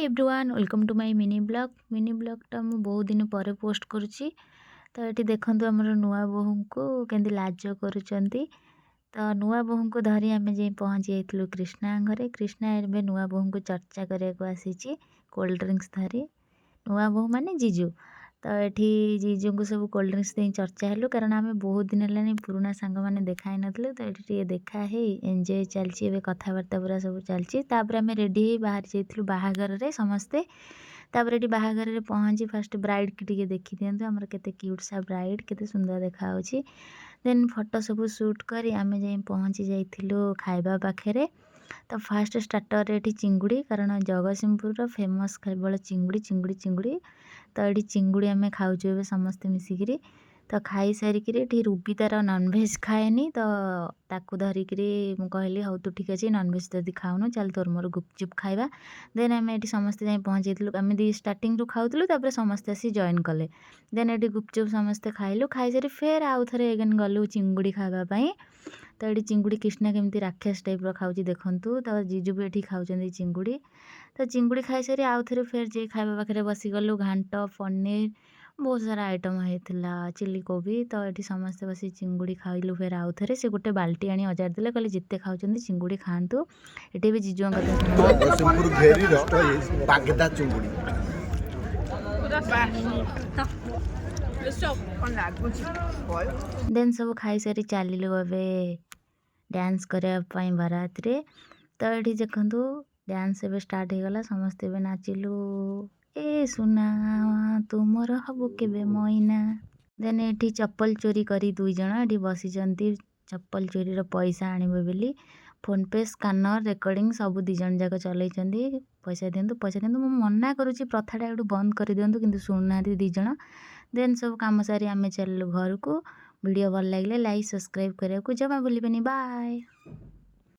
Everyone welcome to my mini ब्लॉगटा मु बहुत दिन पर पोस्ट करुच्ची। तो ये देखते आमर नुआ बोहू को केंदी लाज करुँच। तो नुआ बोहू को धरी आम जा पहुँची जाइलु कृष्णा घरे। कृष्णा एवं नुआ बोहू को चर्चा करने आसी कोल्ड ड्रिंक्स धरी। नुआ बोहू माने जीजू। तो ये जीजू को सब कोल्ड ड्रिंक्स दे चर्चा हेलु कारण आम बहुत दिन है पुराना सांग मैंने देखा नथिलु। तो ये देखा है एंजॉय चलती कथबार्ता पूरा सब चलती। आम रेडी हो बाहर जाइलु बाहागर रे समस्ते। तापर ये बाहागर रे पहुँची फास्ट ब्राइड की टिके देखी दिंतु आमर केते क्यूट सा ब्राइड केते सुंदर देखा। देन फोटो सब शूट करी आम जा पहुँची जाइलु खाइबा पाखे। तो फास्ट स्टार्टर ये चिंगुड़ी कारण जगतसिंहपुर फेमस केवल चिंगुड़ी चिंगुड़ी चिंगुड़ी। तो ये चिंगुड़ी आम खाऊे समस्ते मिसिकी। तो खाई सारिकी ये रूबी तार नॉनवेज खाएनी। तो ताकू धरिकी कहली हाँ तू ठीक अच्छे नॉनवेज जदि खाऊनु चल तोर मोर गुपचुप खाइबा। देन आम ये समस्ते जाए पहुँची आम दी स्टार्टिंग रू खाऊलु तापर समस्ते आसी जॉइन कले। देन ये गुपचुप समस्ते खाइलु खाई सारी फेर आउ थे एगेन गलु चिंगुड़ी खावाई। तो ये चिंगुड़ी कृष्णा केमती राक्षस टाइप खाऊँ देखु। तो जीजू भी ये खाऊँ चिंगुड़ी। तो चिंगुड़ी खाई सारी आउ थे फेर जे खाइबा पाखे बसीगलु घांट पनीर बहुत सारा आइटम होता चिली कोबी। तो ये समस्ते बस चिंगुड़ी खाइलु फेर आउ थे से गोटे बाल्टी आनी अजार देले कहले जिते खाऊँ चिंगुड़ी खातु। ये भी जीजु देन सब खाई सारी चलू ए डांस करने बारात रे। तो ये देखु डांस एवं स्टार्ट हो गला समस्ते नाचिलु ए सुना तुमर हबु केबे मैना। देन ये चप्पल चोरी करी दुई जन ये बसी चप्पल चोरी पैसा आनबे बोली फोन पे स्कानर रेकर्डिंग सब दी जन जाक चल पैसा दिंतु मु मना करुच्ची प्रथाटा एटू बंद कर दिंतु किंतु शुणुना दी जन। देन सब कम सारी आम चलू घर को। वीडियो भल लगे लाइक सब्सक्राइब करने को जमा भूलिबेनी। बाय।